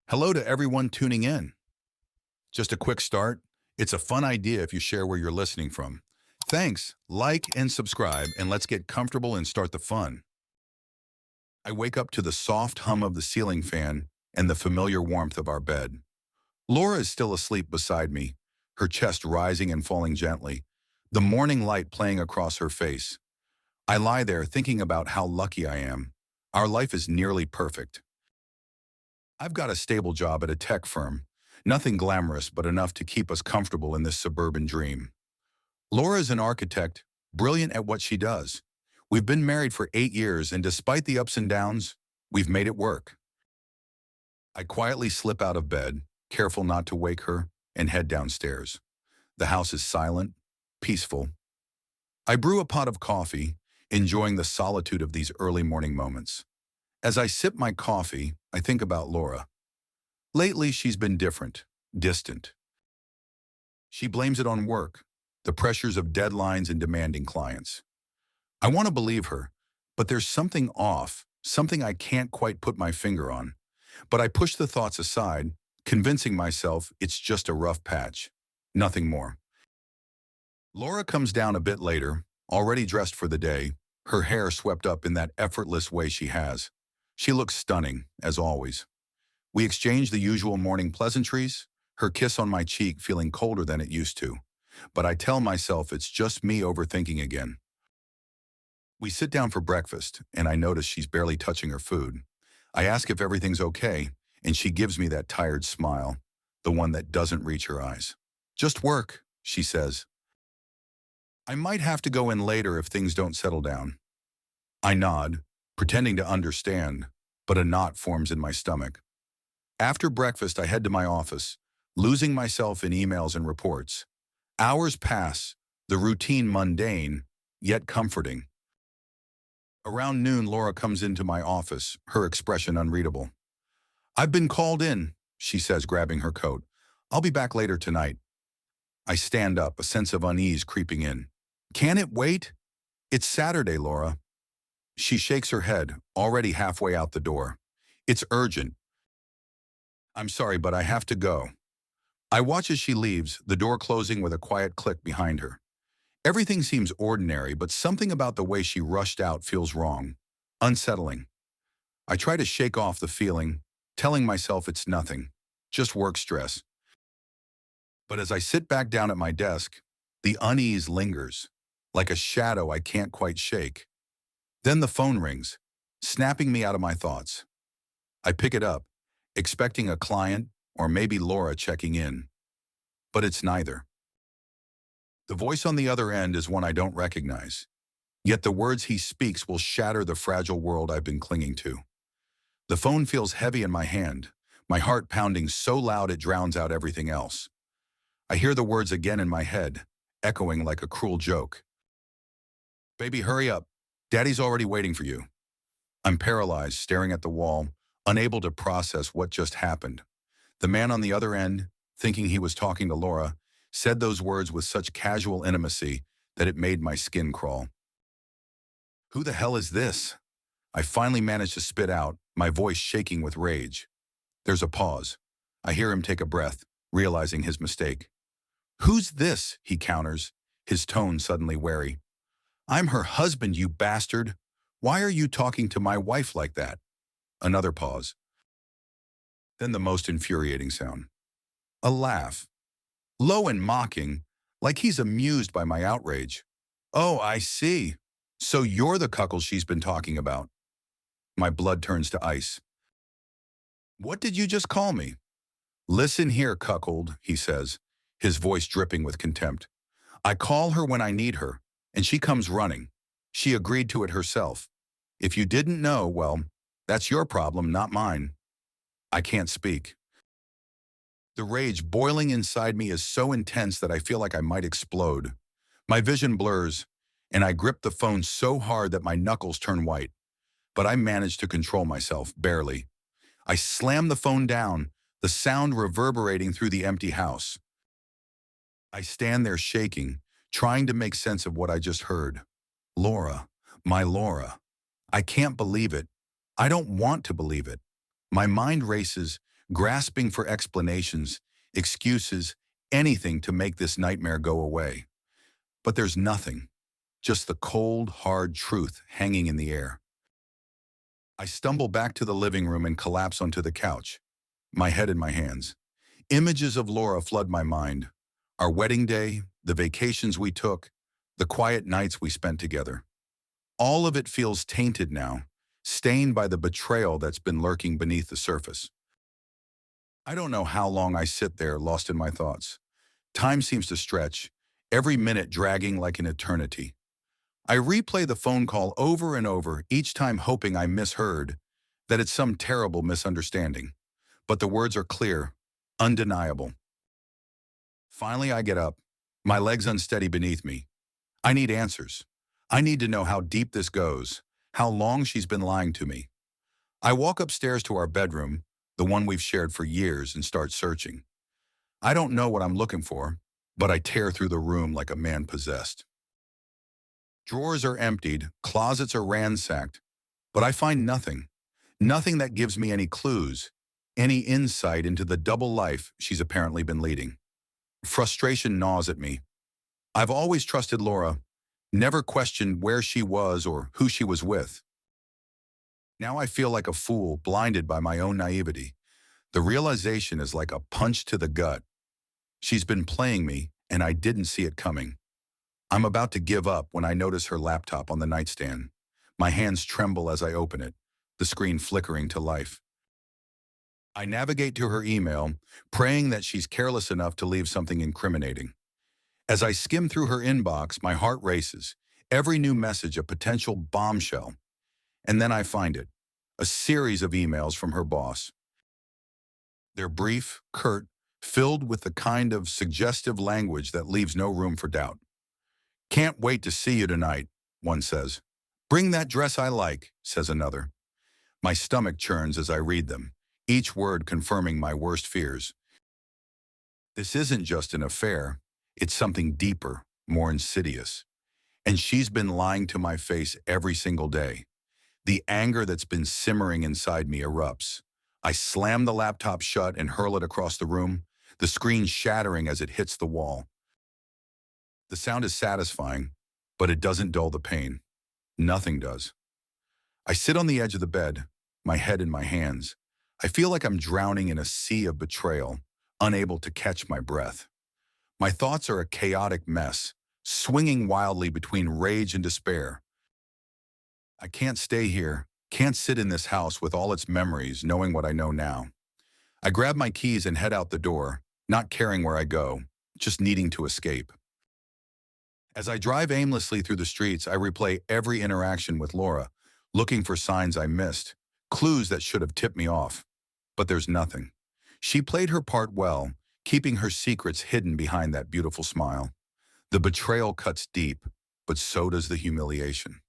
Hello to everyone tuning in. Just a quick start. It's a fun idea if you share where you're listening from. Thanks. Like and subscribe, and let's get comfortable and start the fun. I wake up to the soft hum of the ceiling fan and the familiar warmth of our bed. Laura is still asleep beside me, her chest rising and falling gently, the morning light playing across her face. I lie there thinking about how lucky I am. Our life is nearly perfect. I've got a stable job at a tech firm. Nothing glamorous, but enough to keep us comfortable in this suburban dream. Laura is an architect, brilliant at what she does. We've been married for 8 years, and despite the ups and downs, we've made it work. I quietly slip out of bed, careful not to wake her, and head downstairs. The house is silent, peaceful. I brew a pot of coffee, enjoying the solitude of these early morning moments. As I sip my coffee, I think about Laura. Lately, she's been different, distant. She blames it on work, the pressures of deadlines and demanding clients. I want to believe her, but there's something off, something I can't quite put my finger on. But I push the thoughts aside, convincing myself it's just a rough patch. Nothing more. Laura comes down a bit later, already dressed for the day, her hair swept up in that effortless way she has. She looks stunning, as always. We exchange the usual morning pleasantries, her kiss on my cheek feeling colder than it used to. But I tell myself it's just me overthinking again. We sit down for breakfast, and I notice she's barely touching her food. I ask if everything's okay, and she gives me that tired smile, the one that doesn't reach her eyes. Just work, she says. I might have to go in later if things don't settle down. I nod, pretending to understand, but a knot forms in my stomach. After breakfast, I head to my office, losing myself in emails and reports. Hours pass, the routine mundane, yet comforting. Around noon, Laura comes into my office, her expression unreadable. "I've been called in," she says, grabbing her coat. "I'll be back later tonight." I stand up, a sense of unease creeping in. "Can it wait? It's Saturday, Laura." She shakes her head, already halfway out the door. "It's urgent. I'm sorry, but I have to go." I watch as she leaves, the door closing with a quiet click behind her. Everything seems ordinary, but something about the way she rushed out feels wrong, unsettling. I try to shake off the feeling, telling myself it's nothing, just work stress. But as I sit back down at my desk, the unease lingers, like a shadow I can't quite shake. Then the phone rings, snapping me out of my thoughts. I pick it up, expecting a client or maybe Laura checking in. But it's neither. The voice on the other end is one I don't recognize. Yet the words he speaks will shatter the fragile world I've been clinging to. The phone feels heavy in my hand, my heart pounding so loud it drowns out everything else. I hear the words again in my head, echoing like a cruel joke. "Baby, hurry up. Daddy's already waiting for you." I'm paralyzed, staring at the wall, unable to process what just happened. The man on the other end, thinking he was talking to Laura, said those words with such casual intimacy that it made my skin crawl. Who the hell is this? I finally managed to spit out, my voice shaking with rage. There's a pause. I hear him take a breath, realizing his mistake. "Who's this?" he counters, his tone suddenly wary. "I'm her husband, you bastard. Why are you talking to my wife like that?" Another pause. Then the most infuriating sound. A laugh. Low and mocking, like he's amused by my outrage. "Oh, I see. So you're the cuckold she's been talking about." My blood turns to ice. "What did you just call me?" "Listen here, cuckold," he says, his voice dripping with contempt. "I call her when I need her, and she comes running. She agreed to it herself. If you didn't know, well, that's your problem, not mine." I can't speak. The rage boiling inside me is so intense that I feel like I might explode. My vision blurs, and I grip the phone so hard that my knuckles turn white. But I manage to control myself, barely. I slam the phone down, the sound reverberating through the empty house. I stand there shaking, trying to make sense of what I just heard. Laura, my Laura. I can't believe it. I don't want to believe it. My mind races, grasping for explanations, excuses, anything to make this nightmare go away. But there's nothing, just the cold, hard truth hanging in the air. I stumble back to the living room and collapse onto the couch, my head in my hands. Images of Laura flood my mind. Our wedding day, the vacations we took, the quiet nights we spent together. All of it feels tainted now, stained by the betrayal that's been lurking beneath the surface. I don't know how long I sit there, lost in my thoughts. Time seems to stretch, every minute dragging like an eternity. I replay the phone call over and over, each time hoping I misheard, that it's some terrible misunderstanding. But the words are clear, undeniable. Finally, I get up, my legs unsteady beneath me. I need answers. I need to know how deep this goes, how long she's been lying to me. I walk upstairs to our bedroom, the one we've shared for years, and start searching. I don't know what I'm looking for, but I tear through the room like a man possessed. Drawers are emptied, closets are ransacked, but I find nothing. Nothing that gives me any clues, any insight into the double life she's apparently been leading. Frustration gnaws at me. I've always trusted Laura, never questioned where she was or who she was with. Now I feel like a fool, blinded by my own naivety. The realization is like a punch to the gut. She's been playing me, and I didn't see it coming. I'm about to give up when I notice her laptop on the nightstand. My hands tremble as I open it, the screen flickering to life. I navigate to her email, praying that she's careless enough to leave something incriminating. As I skim through her inbox, my heart races, every new message a potential bombshell. And then I find it, a series of emails from her boss. They're brief, curt, filled with the kind of suggestive language that leaves no room for doubt. "Can't wait to see you tonight," one says. "Bring that dress I like," says another. My stomach churns as I read them, each word confirming my worst fears. This isn't just an affair, it's something deeper, more insidious. And she's been lying to my face every single day. The anger that's been simmering inside me erupts. I slam the laptop shut and hurl it across the room, the screen shattering as it hits the wall. The sound is satisfying, but it doesn't dull the pain. Nothing does. I sit on the edge of the bed, my head in my hands. I feel like I'm drowning in a sea of betrayal, unable to catch my breath. My thoughts are a chaotic mess, swinging wildly between rage and despair. I can't stay here, can't sit in this house with all its memories, knowing what I know now. I grab my keys and head out the door, not caring where I go, just needing to escape. As I drive aimlessly through the streets, I replay every interaction with Laura, looking for signs I missed, clues that should have tipped me off. But there's nothing. She played her part well, keeping her secrets hidden behind that beautiful smile. The betrayal cuts deep, but so does the humiliation.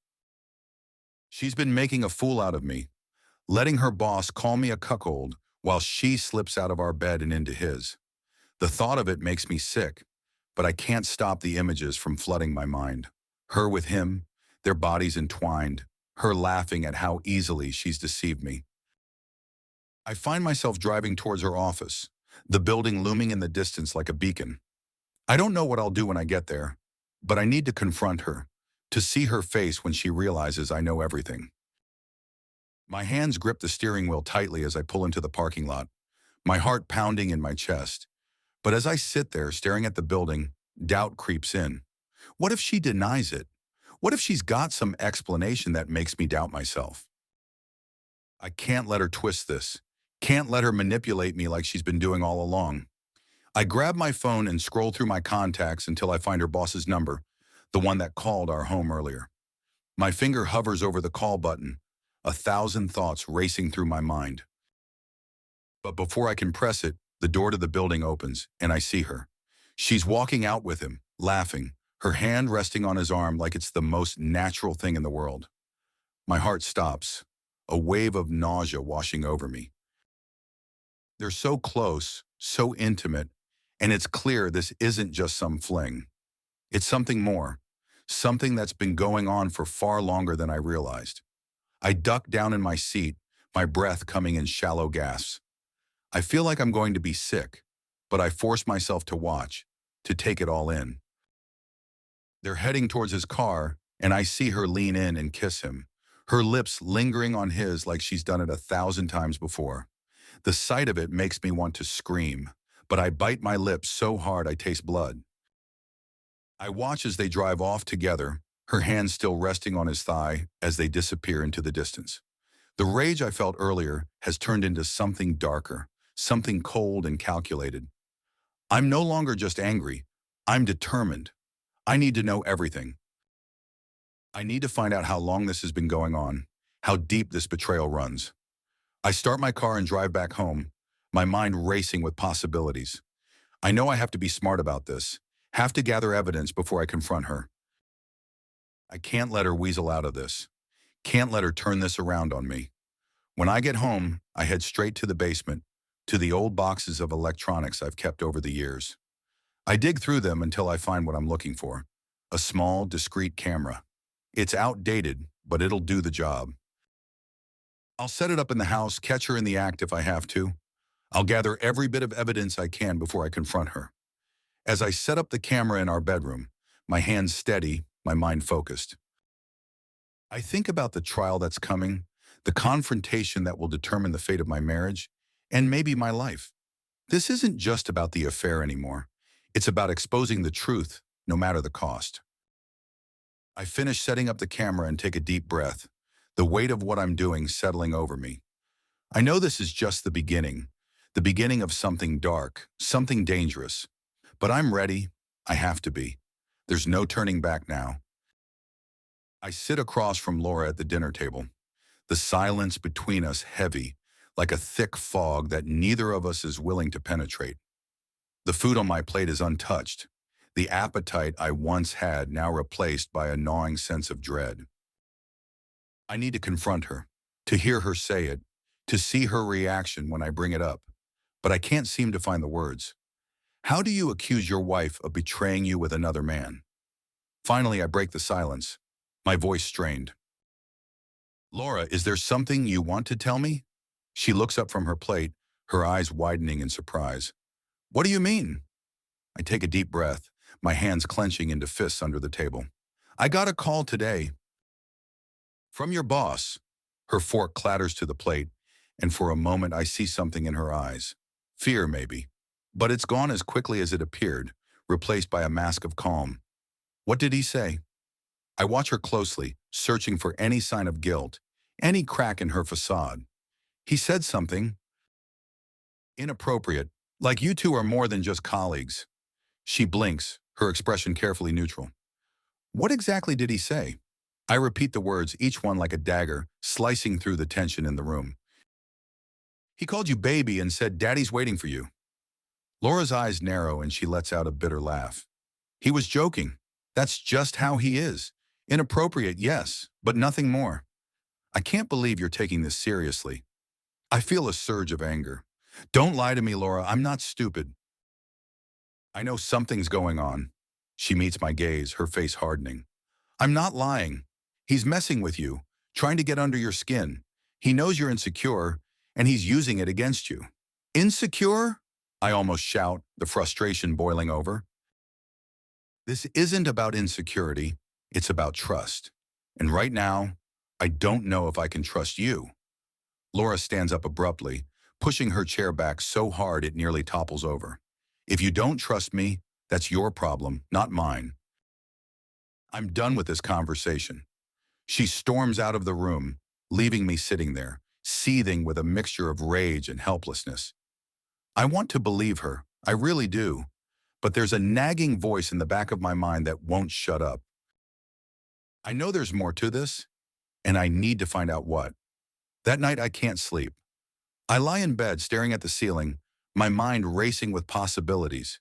She's been making a fool out of me, letting her boss call me a cuckold while she slips out of our bed and into his. The thought of it makes me sick, but I can't stop the images from flooding my mind. Her with him, their bodies entwined, her laughing at how easily she's deceived me. I find myself driving towards her office, the building looming in the distance like a beacon. I don't know what I'll do when I get there, but I need to confront her, to see her face when she realizes I know everything. My hands grip the steering wheel tightly as I pull into the parking lot, my heart pounding in my chest. But as I sit there staring at the building, doubt creeps in. What if she denies it? What if she's got some explanation that makes me doubt myself? I can't let her twist this. Can't let her manipulate me like she's been doing all along. I grab my phone and scroll through my contacts until I find her boss's number, the one that called our home earlier. My finger hovers over the call button, 1,000 thoughts racing through my mind. But before I can press it, the door to the building opens, and I see her. She's walking out with him, laughing, her hand resting on his arm like it's the most natural thing in the world. My heart stops, a wave of nausea washing over me. They're so close, so intimate, and it's clear this isn't just some fling. It's something more, something that's been going on for far longer than I realized. I duck down in my seat, my breath coming in shallow gasps. I feel like I'm going to be sick, but I force myself to watch, to take it all in. They're heading towards his car, and I see her lean in and kiss him, her lips lingering on his like she's done it 1,000 times before. The sight of it makes me want to scream, but I bite my lips so hard I taste blood. I watch as they drive off together, her hand still resting on his thigh as they disappear into the distance. The rage I felt earlier has turned into something darker, something cold and calculated. I'm no longer just angry. I'm determined. I need to know everything. I need to find out how long this has been going on, how deep this betrayal runs. I start my car and drive back home, my mind racing with possibilities. I know I have to be smart about this, have to gather evidence before I confront her. I can't let her weasel out of this. Can't let her turn this around on me. When I get home, I head straight to the basement, to the old boxes of electronics I've kept over the years. I dig through them until I find what I'm looking for. A small, discreet camera. It's outdated, but it'll do the job. I'll set it up in the house, catch her in the act if I have to. I'll gather every bit of evidence I can before I confront her. As I set up the camera in our bedroom, my hands steady, my mind focused. I think about the trial that's coming, the confrontation that will determine the fate of my marriage, and maybe my life. This isn't just about the affair anymore. It's about exposing the truth, no matter the cost. I finish setting up the camera and take a deep breath, the weight of what I'm doing settling over me. I know this is just the beginning of something dark, something dangerous. But I'm ready. I have to be. There's no turning back now. I sit across from Laura at the dinner table, the silence between us heavy, like a thick fog that neither of us is willing to penetrate. The food on my plate is untouched, the appetite I once had now replaced by a gnawing sense of dread. I need to confront her, to hear her say it, to see her reaction when I bring it up. But I can't seem to find the words. How do you accuse your wife of betraying you with another man? Finally, I break the silence, my voice strained. Laura, is there something you want to tell me? She looks up from her plate, her eyes widening in surprise. What do you mean? I take a deep breath, my hands clenching into fists under the table. I got a call today. From your boss. Her fork clatters to the plate, and for a moment I see something in her eyes. Fear, maybe. But it's gone as quickly as it appeared, replaced by a mask of calm. What did he say? I watch her closely, searching for any sign of guilt, any crack in her facade. He said something inappropriate, like you two are more than just colleagues. She blinks, her expression carefully neutral. What exactly did he say? I repeat the words, each one like a dagger, slicing through the tension in the room. He called you baby and said, Daddy's waiting for you. Laura's eyes narrow and she lets out a bitter laugh. He was joking. That's just how he is. Inappropriate, yes, but nothing more. I can't believe you're taking this seriously. I feel a surge of anger. Don't lie to me, Laura. I'm not stupid. I know something's going on. She meets my gaze, her face hardening. I'm not lying. He's messing with you, trying to get under your skin. He knows you're insecure, and he's using it against you. Insecure? I almost shout, the frustration boiling over. This isn't about insecurity, it's about trust. And right now, I don't know if I can trust you. Laura stands up abruptly, pushing her chair back so hard it nearly topples over. If you don't trust me, that's your problem, not mine. I'm done with this conversation. She storms out of the room, leaving me sitting there, seething with a mixture of rage and helplessness. I want to believe her, I really do, but there's a nagging voice in the back of my mind that won't shut up. I know there's more to this, and I need to find out what. That night I can't sleep. I lie in bed staring at the ceiling, my mind racing with possibilities.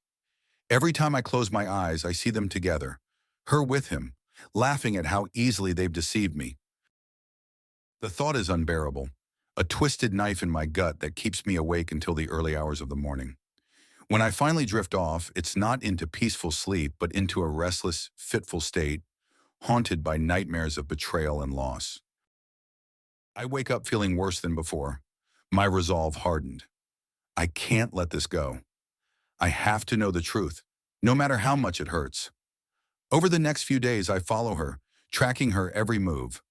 Every time I close my eyes, I see them together, her with him, laughing at how easily they've deceived me. The thought is unbearable, a twisted knife in my gut that keeps me awake until the early hours of the morning. When I finally drift off, it's not into peaceful sleep, but into a restless, fitful state, haunted by nightmares of betrayal and loss. I wake up feeling worse than before, my resolve hardened. I can't let this go. I have to know the truth, no matter how much it hurts. Over the next few days, I follow her, tracking her every move.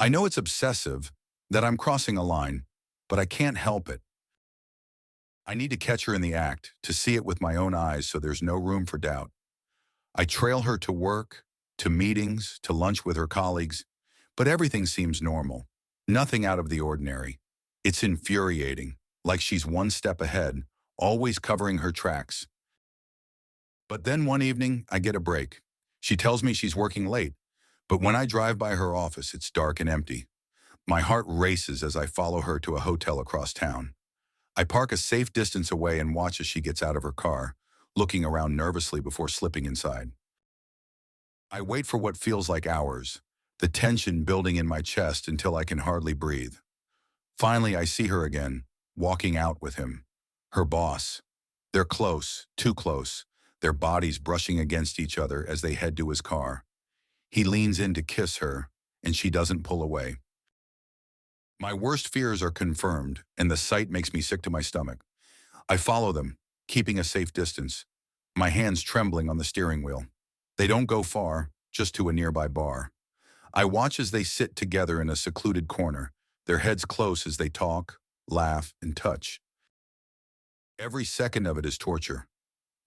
I know it's obsessive, that I'm crossing a line, but I can't help it. I need to catch her in the act, to see it with my own eyes so there's no room for doubt. I trail her to work, to meetings, to lunch with her colleagues, but everything seems normal. Nothing out of the ordinary. It's infuriating, like she's one step ahead, always covering her tracks. But then one evening, I get a break. She tells me she's working late, but when I drive by her office, it's dark and empty. My heart races as I follow her to a hotel across town. I park a safe distance away and watch as she gets out of her car, looking around nervously before slipping inside. I wait for what feels like hours, the tension building in my chest until I can hardly breathe. Finally, I see her again, walking out with him. Her boss. They're close, too close, their bodies brushing against each other as they head to his car. He leans in to kiss her, and she doesn't pull away. My worst fears are confirmed, and the sight makes me sick to my stomach. I follow them, keeping a safe distance, my hands trembling on the steering wheel. They don't go far, just to a nearby bar. I watch as they sit together in a secluded corner, their heads close as they talk, laugh, and touch. Every second of it is torture,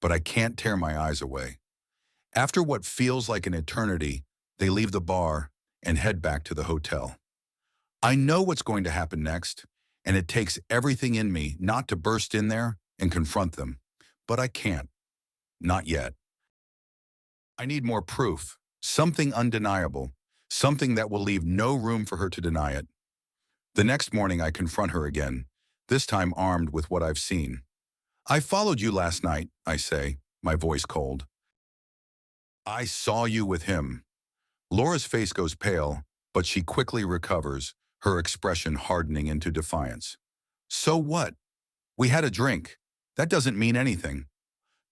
but I can't tear my eyes away. After what feels like an eternity, they leave the bar and head back to the hotel. I know what's going to happen next, and it takes everything in me not to burst in there and confront them. But I can't. Not yet. I need more proof, something undeniable, something that will leave no room for her to deny it. The next morning I confront her again, this time armed with what I've seen. I followed you last night, I say, my voice cold. I saw you with him. Laura's face goes pale, but she quickly recovers, her expression hardening into defiance. So what? We had a drink. That doesn't mean anything.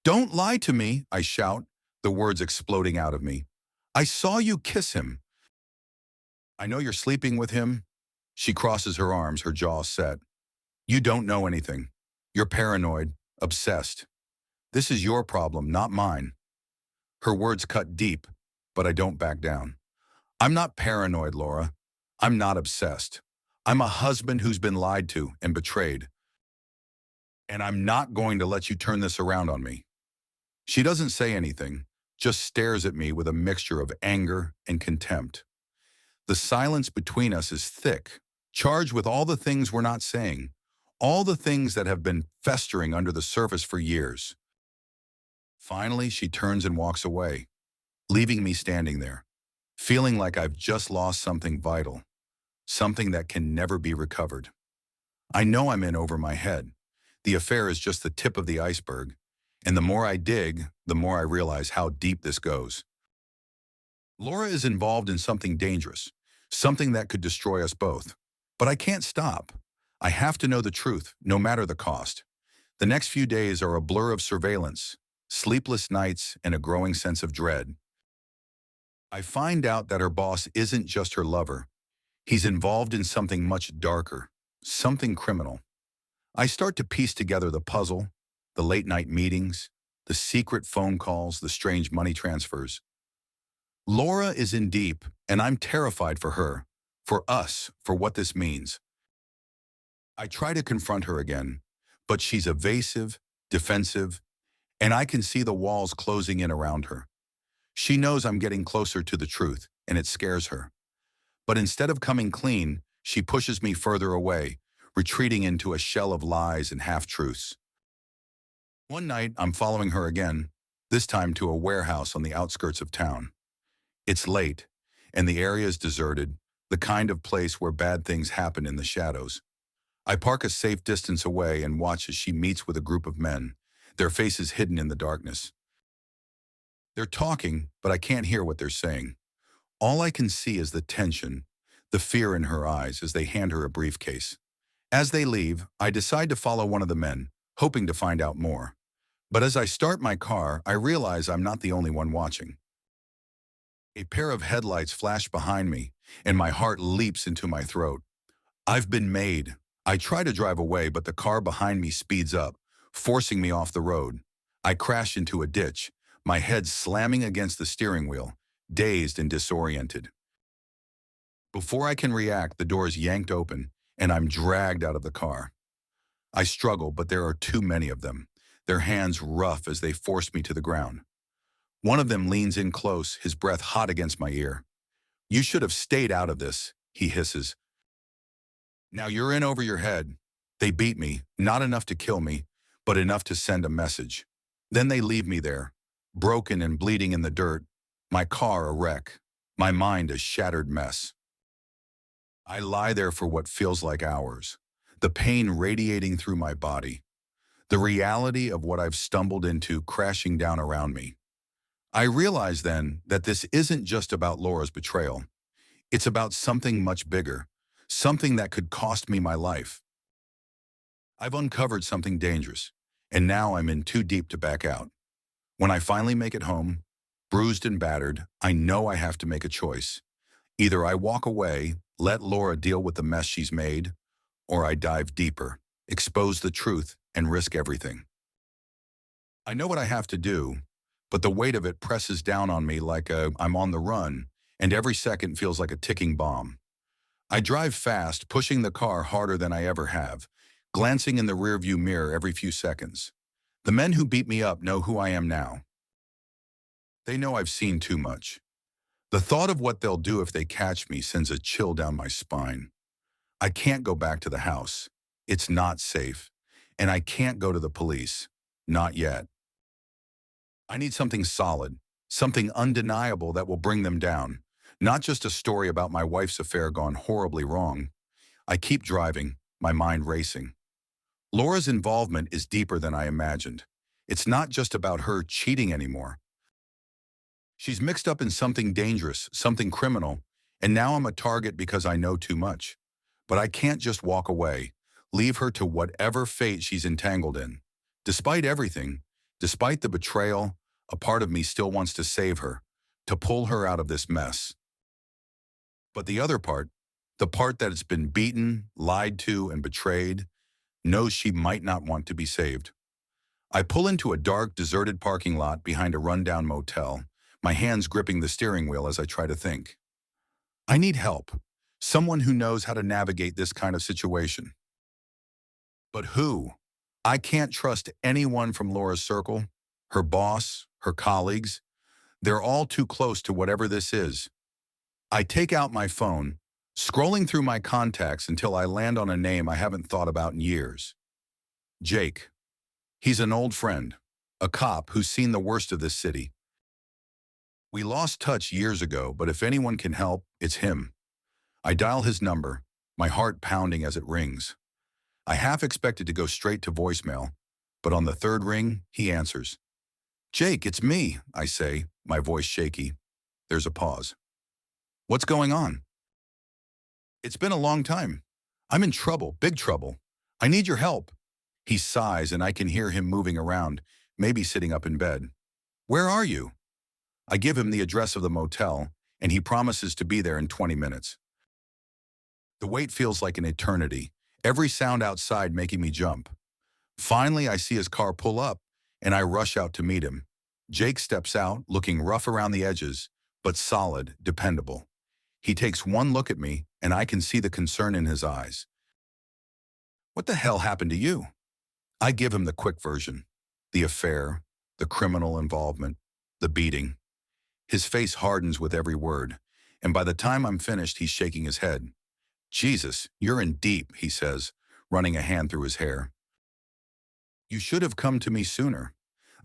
Don't lie to me, I shout, the words exploding out of me. I saw you kiss him. I know you're sleeping with him. She crosses her arms, her jaw set. You don't know anything. You're paranoid, obsessed. This is your problem, not mine. Her words cut deep, but I don't back down. I'm not paranoid, Laura. I'm not obsessed. I'm a husband who's been lied to and betrayed. And I'm not going to let you turn this around on me. She doesn't say anything, just stares at me with a mixture of anger and contempt. The silence between us is thick, charged with all the things we're not saying, all the things that have been festering under the surface for years. Finally, she turns and walks away, leaving me standing there, feeling like I've just lost something vital, something that can never be recovered. I know I'm in over my head. The affair is just the tip of the iceberg, and the more I dig, the more I realize how deep this goes. Laura is involved in something dangerous, something that could destroy us both. But I can't stop. I have to know the truth, no matter the cost. The next few days are a blur of surveillance, sleepless nights, and a growing sense of dread. I find out that her boss isn't just her lover. He's involved in something much darker, something criminal. I start to piece together the puzzle, the late-night meetings, the secret phone calls, the strange money transfers. Laura is in deep, and I'm terrified for her, for us, for what this means. I try to confront her again, but she's evasive, defensive, and I can see the walls closing in around her. She knows I'm getting closer to the truth, and it scares her. But instead of coming clean, she pushes me further away, retreating into a shell of lies and half-truths. One night, I'm following her again, this time to a warehouse on the outskirts of town. It's late, and the area is deserted, the kind of place where bad things happen in the shadows. I park a safe distance away and watch as she meets with a group of men, their faces hidden in the darkness. They're talking, but I can't hear what they're saying. All I can see is the tension, the fear in her eyes as they hand her a briefcase. As they leave, I decide to follow one of the men, hoping to find out more. But as I start my car, I realize I'm not the only one watching. A pair of headlights flash behind me, and my heart leaps into my throat. I've been made. I try to drive away, but the car behind me speeds up, forcing me off the road. I crash into a ditch, my head slamming against the steering wheel, dazed and disoriented. Before I can react, the door is yanked open, and I'm dragged out of the car. I struggle, but there are too many of them, their hands rough as they force me to the ground. One of them leans in close, his breath hot against my ear. "You should have stayed out of this," he hisses. "Now you're in over your head." They beat me, not enough to kill me, but enough to send a message. Then they leave me there, broken and bleeding in the dirt, my car a wreck, my mind a shattered mess. I lie there for what feels like hours, the pain radiating through my body, the reality of what I've stumbled into crashing down around me. I realize then that this isn't just about Laura's betrayal. It's about something much bigger, something that could cost me my life. I've uncovered something dangerous, and now I'm in too deep to back out. When I finally make it home, bruised and battered, I know I have to make a choice. Either I walk away, let Laura deal with the mess she's made, or I dive deeper, expose the truth, and risk everything. I know what I have to do, but the weight of it presses down on me like I'm on the run, and every second feels like a ticking bomb. I drive fast, pushing the car harder than I ever have, glancing in the rearview mirror every few seconds. The men who beat me up know who I am now. They know I've seen too much. The thought of what they'll do if they catch me sends a chill down my spine. I can't go back to the house. It's not safe. And I can't go to the police. Not yet. I need something solid, something undeniable that will bring them down. Not just a story about my wife's affair gone horribly wrong. I keep driving, my mind racing. Laura's involvement is deeper than I imagined. It's not just about her cheating anymore. She's mixed up in something dangerous, something criminal, and now I'm a target because I know too much. But I can't just walk away, leave her to whatever fate she's entangled in. Despite everything, despite the betrayal, a part of me still wants to save her, to pull her out of this mess. But the other part, the part that has been beaten, lied to, and betrayed, knows she might not want to be saved. I pull into a dark, deserted parking lot behind a rundown motel, my hands gripping the steering wheel as I try to think. I need help, someone who knows how to navigate this kind of situation. But who? I can't trust anyone from Laura's circle, her boss, her colleagues. They're all too close to whatever this is. I take out my phone, scrolling through my contacts until I land on a name I haven't thought about in years. Jake. He's an old friend, a cop who's seen the worst of this city. We lost touch years ago, but if anyone can help, it's him. I dial his number, my heart pounding as it rings. I half expected to go straight to voicemail, but on the third ring, he answers. "Jake, it's me," I say, my voice shaky. There's a pause. "What's going on?" "It's been a long time. I'm in trouble, big trouble. I need your help." He sighs, and I can hear him moving around, maybe sitting up in bed. "Where are you?" I give him the address of the motel, and he promises to be there in 20 minutes. The wait feels like an eternity, every sound outside making me jump. Finally, I see his car pull up, and I rush out to meet him. Jake steps out, looking rough around the edges, but solid, dependable. He takes one look at me, and I can see the concern in his eyes. "What the hell happened to you?" I give him the quick version. The affair, the criminal involvement, the beating. His face hardens with every word, and by the time I'm finished, he's shaking his head. "Jesus, you're in deep," he says, running a hand through his hair. "You should have come to me sooner.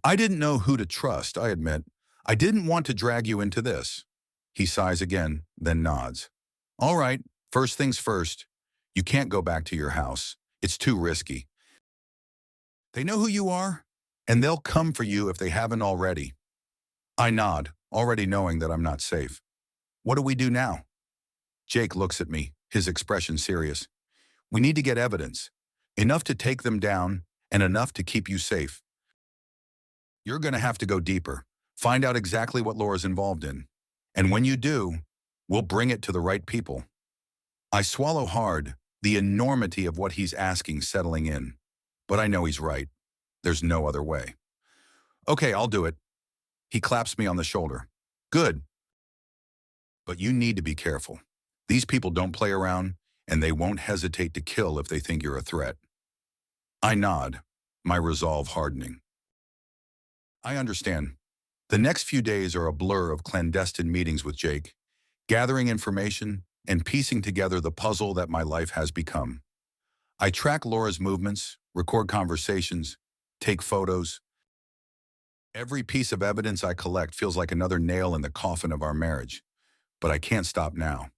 I didn't know who to trust, I admit. I didn't want to drag you into this." He sighs again, then nods. "All right, first things first. You can't go back to your house. It's too risky. They know who you are, and they'll come for you if they haven't already." I nod, already knowing that I'm not safe. "What do we do now?" Jake looks at me, his expression serious. "We need to get evidence. Enough to take them down, and enough to keep you safe. You're going to have to go deeper, find out exactly what Laura's involved in. And when you do, we'll bring it to the right people." I swallow hard, the enormity of what he's asking settling in. But I know he's right. There's no other way. Okay, I'll do it. He claps me on the shoulder. Good, but you need to be careful. These people don't play around, and they won't hesitate to kill if they think you're a threat. I nod, my resolve hardening. I understand. The next few days are a blur of clandestine meetings with Jake, gathering information and piecing together the puzzle that my life has become. I track Laura's movements, record conversations, take photos. Every piece of evidence I collect feels like another nail in the coffin of our marriage. But I can't stop now.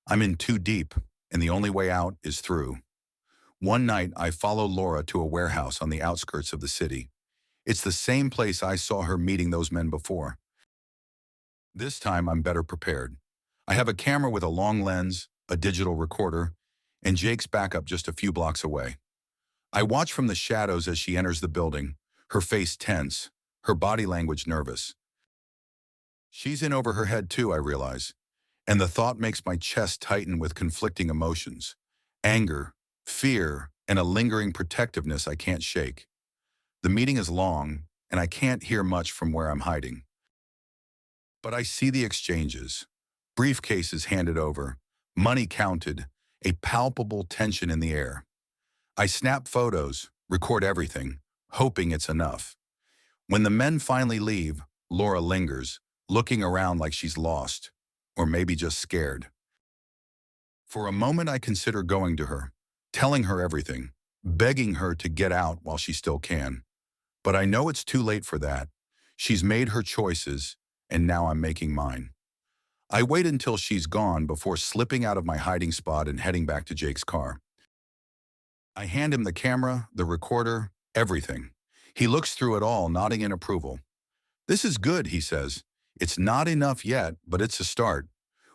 I'm in too deep, and the only way out is through. One night, I follow Laura to a warehouse on the outskirts of the city. It's the same place I saw her meeting those men before. This time, I'm better prepared. I have a camera with a long lens, a digital recorder, and Jake's backup just a few blocks away. I watch from the shadows as she enters the building, her face tense, her body language nervous. She's in over her head too, I realize, and the thought makes my chest tighten with conflicting emotions. Anger, fear, and a lingering protectiveness I can't shake. The meeting is long, and I can't hear much from where I'm hiding. But I see the exchanges. Briefcases handed over, money counted, a palpable tension in the air. I snap photos, record everything, hoping it's enough. When the men finally leave, Laura lingers, looking around like she's lost, or maybe just scared. For a moment, I consider going to her, telling her everything, begging her to get out while she still can. But I know it's too late for that. She's made her choices, and now I'm making mine. I wait until she's gone before slipping out of my hiding spot and heading back to Jake's car. I hand him the camera, the recorder, everything. He looks through it all, nodding in approval. "This is good," he says. "It's not enough yet, but it's a start.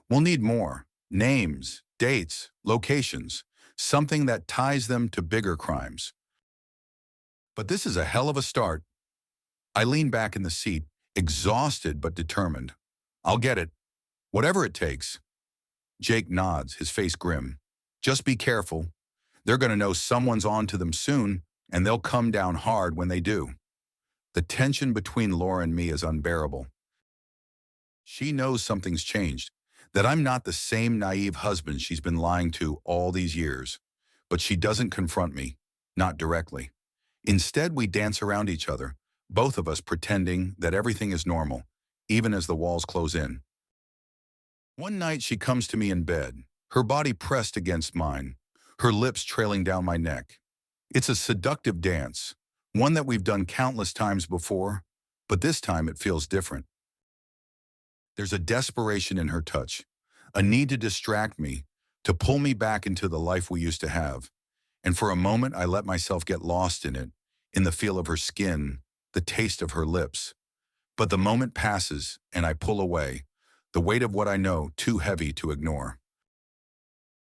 We'll need more. Names, dates, locations, something that ties them to bigger crimes. But this is a hell of a start." I lean back in the seat, exhausted but determined. "I'll get it. Whatever it takes." Jake nods, his face grim. "Just be careful. They're going to know someone's on to them soon, and they'll come down hard when they do." The tension between Laura and me is unbearable. She knows something's changed, that I'm not the same naive husband she's been lying to all these years. But she doesn't confront me, not directly. Instead, we dance around each other, both of us pretending that everything is normal, even as the walls close in. One night she comes to me in bed, her body pressed against mine, her lips trailing down my neck. It's a seductive dance, one that we've done countless times before, but this time it feels different. There's a desperation in her touch, a need to distract me, to pull me back into the life we used to have. And for a moment, I let myself get lost in it, in the feel of her skin, the taste of her lips. But the moment passes, and I pull away, the weight of what I know too heavy to ignore.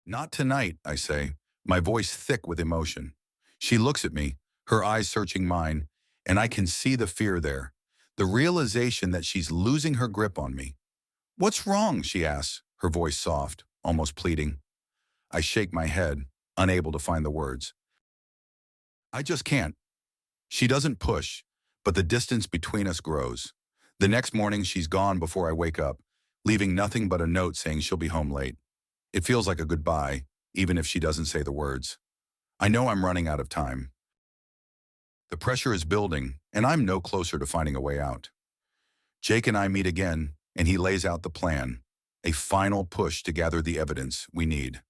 "Not tonight," I say, my voice thick with emotion. She looks at me, her eyes searching mine, and I can see the fear there, the realization that she's losing her grip on me. "What's wrong?" she asks, her voice soft, almost pleading. I shake my head, unable to find the words. "I just can't." She doesn't push, but the distance between us grows. The next morning, she's gone before I wake up, leaving nothing but a note saying she'll be home late. It feels like a goodbye, even if she doesn't say the words. I know I'm running out of time. The pressure is building, and I'm no closer to finding a way out. Jake and I meet again, and he lays out the plan, a final push to gather the evidence we need.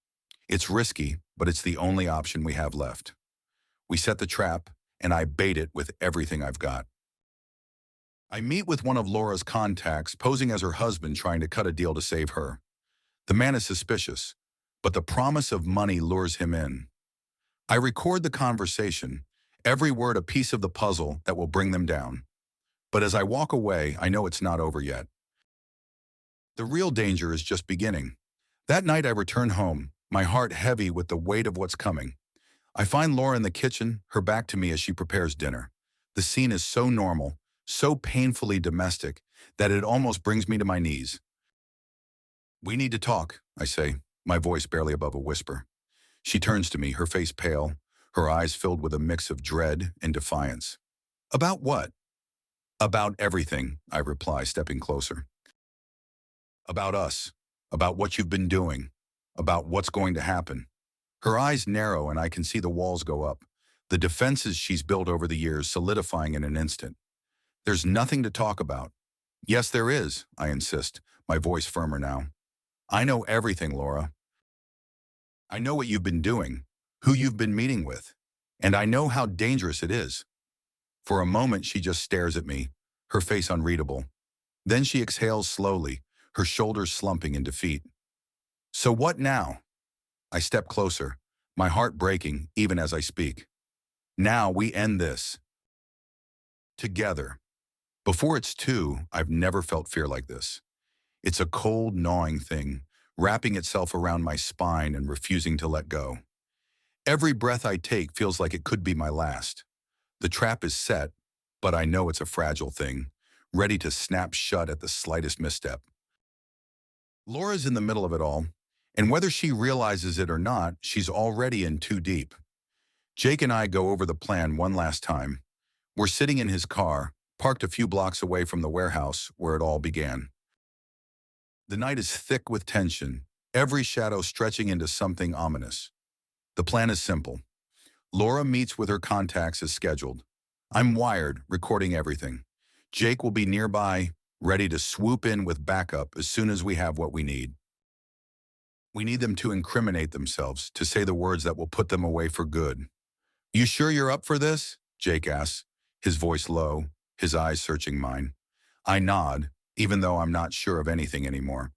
It's risky, but it's the only option we have left. We set the trap, and I bait it with everything I've got. I meet with one of Laura's contacts, posing as her husband trying to cut a deal to save her. The man is suspicious, but the promise of money lures him in. I record the conversation, every word a piece of the puzzle that will bring them down. But as I walk away, I know it's not over yet. The real danger is just beginning. That night I return home, my heart heavy with the weight of what's coming. I find Laura in the kitchen, her back to me as she prepares dinner. The scene is so normal, so painfully domestic, that it almost brings me to my knees. "We need to talk," I say, my voice barely above a whisper. She turns to me, her face pale, her eyes filled with a mix of dread and defiance. About what? About everything, I reply, stepping closer. About us, about what you've been doing, about what's going to happen. Her eyes narrow and I can see the walls go up, the defenses she's built over the years solidifying in an instant. There's nothing to talk about. Yes, there is, I insist, my voice firmer now. I know everything, Laura. I know what you've been doing, who you've been meeting with, and I know how dangerous it is. For a moment, she just stares at me, her face unreadable. Then she exhales slowly, her shoulders slumping in defeat. So what now? I step closer, my heart breaking even as I speak. Now we end this. Together. Before it's two, I've never felt fear like this. It's a cold, gnawing thing, wrapping itself around my spine and refusing to let go. Every breath I take feels like it could be my last. The trap is set, but I know it's a fragile thing, ready to snap shut at the slightest misstep. Laura's in the middle of it all, and whether she realizes it or not, she's already in too deep. Jake and I go over the plan one last time. We're sitting in his car, parked a few blocks away from the warehouse where it all began. The night is thick with tension, every shadow stretching into something ominous. The plan is simple. Laura meets with her contacts as scheduled. I'm wired, recording everything. Jake will be nearby, ready to swoop in with backup as soon as we have what we need. We need them to incriminate themselves, to say the words that will put them away for good. You sure you're up for this? Jake asks, his voice low, his eyes searching mine. I nod, even though I'm not sure of anything anymore.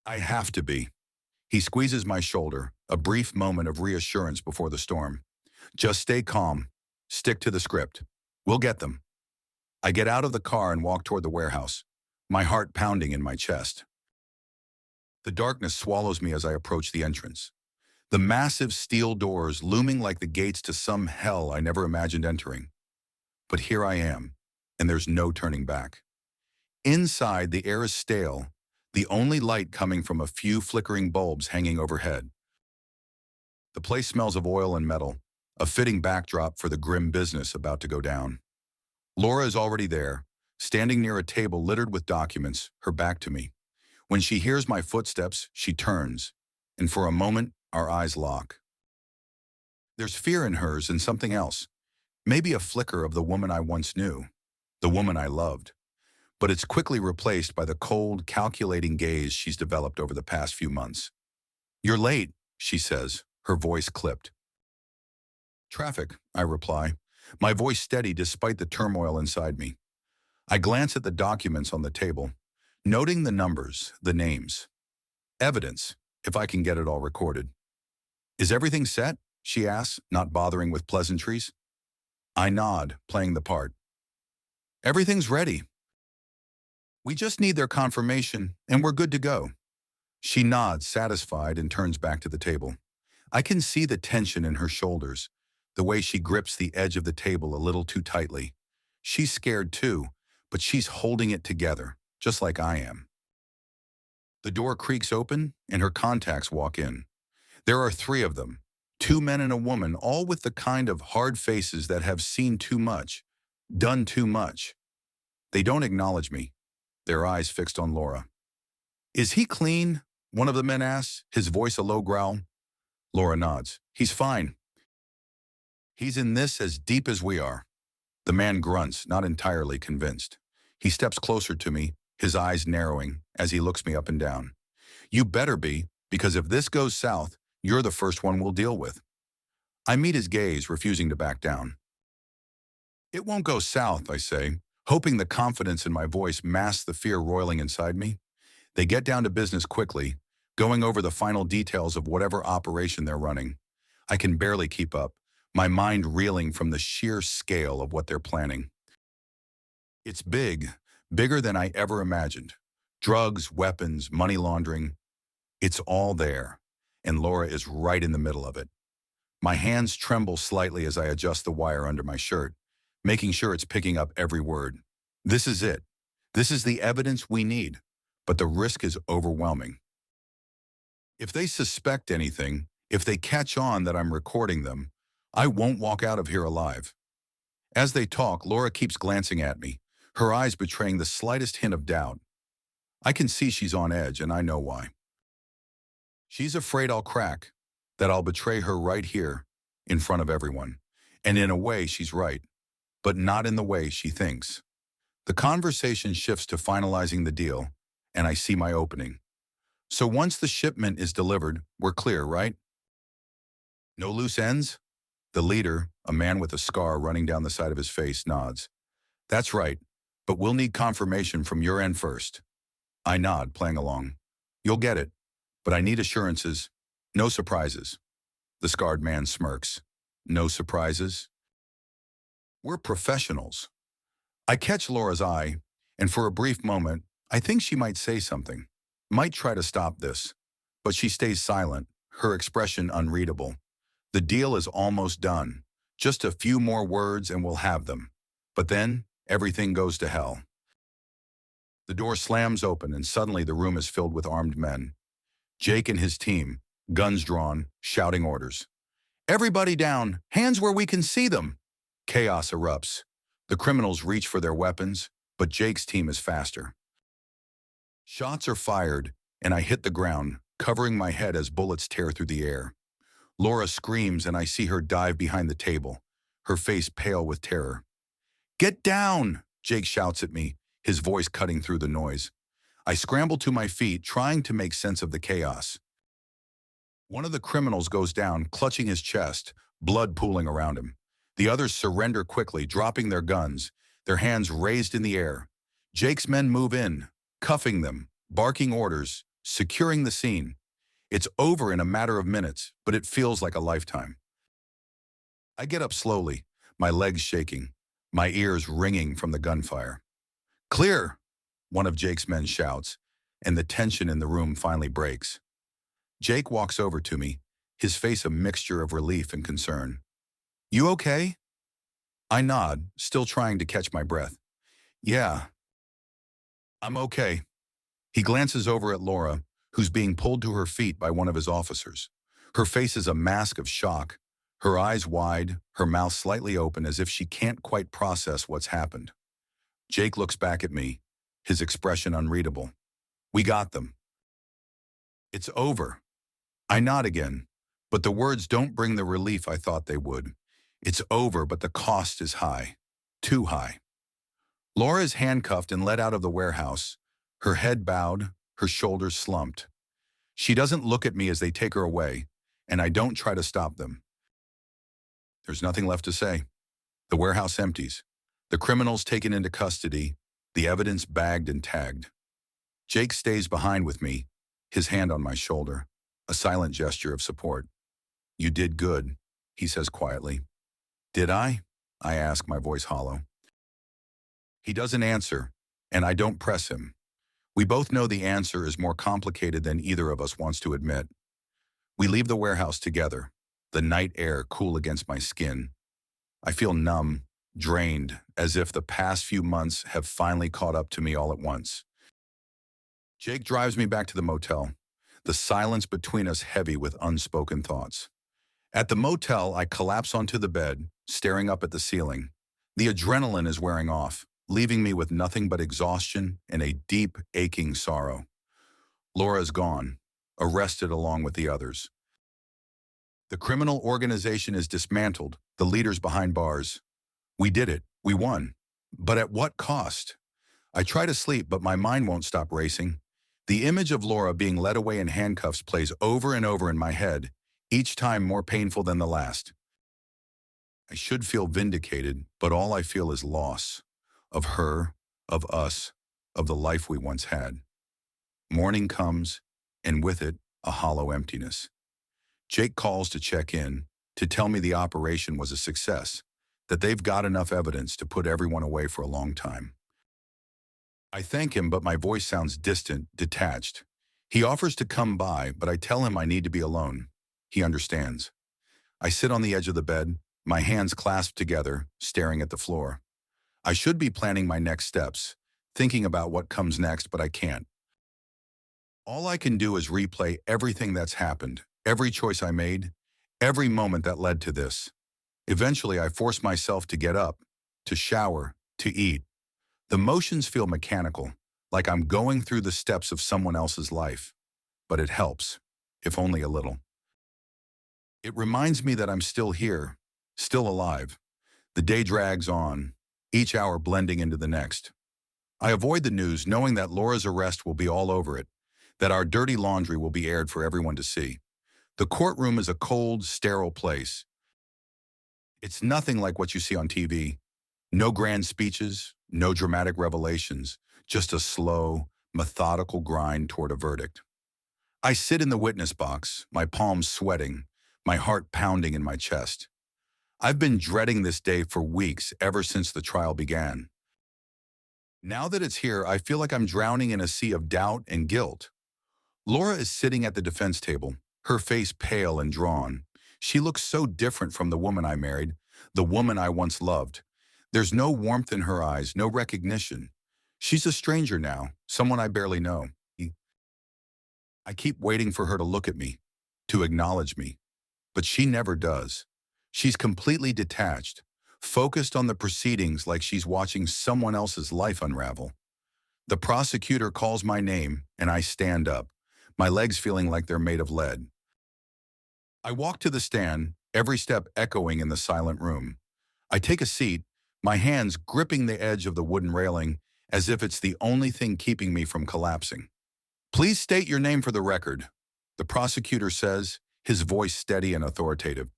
I have to be. He squeezes my shoulder, a brief moment of reassurance before the storm. Just stay calm. Stick to the script. We'll get them. I get out of the car and walk toward the warehouse, my heart pounding in my chest. The darkness swallows me as I approach the entrance. The massive steel doors looming like the gates to some hell I never imagined entering. But here I am, and there's no turning back. Inside, the air is stale, the only light coming from a few flickering bulbs hanging overhead. The place smells of oil and metal, a fitting backdrop for the grim business about to go down. Laura is already there, standing near a table littered with documents, her back to me. When she hears my footsteps, she turns, and for a moment, our eyes lock. There's fear in hers and something else, maybe a flicker of the woman I once knew, the woman I loved. But it's quickly replaced by the cold, calculating gaze she's developed over the past few months. You're late, she says, her voice clipped. Traffic, I reply, my voice steady despite the turmoil inside me. I glance at the documents on the table, noting the numbers, the names. Evidence, if I can get it all recorded. Is everything set? She asks, not bothering with pleasantries. I nod, playing the part. Everything's ready. We just need their confirmation, and we're good to go. She nods, satisfied, and turns back to the table. I can see the tension in her shoulders, the way she grips the edge of the table a little too tightly. She's scared too, but she's holding it together, just like I am. The door creaks open, and her contacts walk in. There are three of them, two men and a woman, all with the kind of hard faces that have seen too much, done too much. They don't acknowledge me, their eyes fixed on Laura. Is he clean? One of the men asks, his voice a low growl. Laura nods. He's fine. He's in this as deep as we are. The man grunts, not entirely convinced. He steps closer to me, his eyes narrowing as he looks me up and down. You better be, because if this goes south, you're the first one we'll deal with. I meet his gaze, refusing to back down. It won't go south, I say, hoping the confidence in my voice masks the fear roiling inside me. They get down to business quickly, going over the final details of whatever operation they're running. I can barely keep up, my mind reeling from the sheer scale of what they're planning. It's big, bigger than I ever imagined. Drugs, weapons, money laundering. It's all there, and Laura is right in the middle of it. My hands tremble slightly as I adjust the wire under my shirt, making sure it's picking up every word. This is it. This is the evidence we need, but the risk is overwhelming. If they suspect anything, If they catch on that I'm recording them, I won't walk out of here alive. As they talk, Laura keeps glancing at me, her eyes betraying the slightest hint of doubt. I can see she's on edge, and I know why. She's afraid I'll crack, that I'll betray her right here, in front of everyone. And in a way, she's right, but not in the way she thinks. The conversation shifts to finalizing the deal, and I see my opening. So once the shipment is delivered, we're clear, right? No loose ends? The leader, a man with a scar running down the side of his face, nods. That's right, but we'll need confirmation from your end first. I nod, playing along. You'll get it, but I need assurances. No surprises. The scarred man smirks. No surprises? We're professionals. I catch Laura's eye, and for a brief moment, I think she might say something. Might try to stop this. But she stays silent, her expression unreadable. The deal is almost done. Just a few more words and we'll have them. But then, everything goes to hell. The door slams open and suddenly the room is filled with armed men. Jake and his team, guns drawn, shouting orders. Everybody down, hands where we can see them. Chaos erupts. The criminals reach for their weapons, but Jake's team is faster. Shots are fired, and I hit the ground, covering my head as bullets tear through the air. Laura screams, and I see her dive behind the table, her face pale with terror. Get down, Jake shouts at me, his voice cutting through the noise. I scramble to my feet, trying to make sense of the chaos. One of the criminals goes down, clutching his chest, blood pooling around him. The others surrender quickly, dropping their guns, their hands raised in the air. Jake's men move in, cuffing them, barking orders, securing the scene. It's over in a matter of minutes, but it feels like a lifetime. I get up slowly, my legs shaking, my ears ringing from the gunfire. Clear, one of Jake's men shouts, and the tension in the room finally breaks. Jake walks over to me, his face a mixture of relief and concern. You okay? I nod, still trying to catch my breath. Yeah, I'm okay. He glances over at Laura, who's being pulled to her feet by one of his officers. Her face is a mask of shock, her eyes wide, her mouth slightly open as if she can't quite process what's happened. Jake looks back at me, his expression unreadable. We got them. It's over. I nod again, but the words don't bring the relief I thought they would. It's over, but the cost is high. Too high. Laura is handcuffed and led out of the warehouse, her head bowed, her shoulders slumped. She doesn't look at me as they take her away, and I don't try to stop them. There's nothing left to say. The warehouse empties. The criminals taken into custody, the evidence bagged and tagged. Jake stays behind with me, his hand on my shoulder, a silent gesture of support. You did good, he says quietly. Did I? I ask, my voice hollow. He doesn't answer, and I don't press him. We both know the answer is more complicated than either of us wants to admit. We leave the warehouse together, the night air cool against my skin. I feel numb, drained, as if the past few months have finally caught up to me all at once. Jake drives me back to the motel, the silence between us heavy with unspoken thoughts. At the motel, I collapse onto the bed, staring up at the ceiling. The adrenaline is wearing off, leaving me with nothing but exhaustion and a deep, aching sorrow. Laura's gone, arrested along with the others. The criminal organization is dismantled, the leaders behind bars. We did it. We won. But at what cost? I try to sleep, but my mind won't stop racing. The image of Laura being led away in handcuffs plays over and over in my head, each time more painful than the last. I should feel vindicated, but all I feel is loss. Of her, of us, of the life we once had. Morning comes, and with it, a hollow emptiness. Jake calls to check in, to tell me the operation was a success, that they've got enough evidence to put everyone away for a long time. I thank him, but my voice sounds distant, detached. He offers to come by, but I tell him I need to be alone. He understands. I sit on the edge of the bed, my hands clasped together, staring at the floor. I should be planning my next steps, thinking about what comes next, but I can't. All I can do is replay everything that's happened, Every choice I made, every moment that led to this. Eventually, I forced myself to get up, to shower, to eat. The motions feel mechanical, like I'm going through the steps of someone else's life. But it helps, if only a little. It reminds me that I'm still here, still alive. The day drags on, each hour blending into the next. I avoid the news knowing that Laura's arrest will be all over it, that our dirty laundry will be aired for everyone to see. The courtroom is a cold, sterile place. It's nothing like what you see on TV. No grand speeches, no dramatic revelations, just a slow, methodical grind toward a verdict. I sit in the witness box, my palms sweating, my heart pounding in my chest. I've been dreading this day for weeks, ever since the trial began. Now that it's here, I feel like I'm drowning in a sea of doubt and guilt. Laura is sitting at the defense table, her face pale and drawn. She looks so different from the woman I married, the woman I once loved. There's no warmth in her eyes, no recognition. She's a stranger now, someone I barely know. I keep waiting for her to look at me, to acknowledge me, but she never does. She's completely detached, focused on the proceedings like she's watching someone else's life unravel. The prosecutor calls my name, and I stand up, my legs feeling like they're made of lead. I walk to the stand, every step echoing in the silent room. I take a seat, my hands gripping the edge of the wooden railing as if it's the only thing keeping me from collapsing. Please state your name for the record, the prosecutor says, his voice steady and authoritative.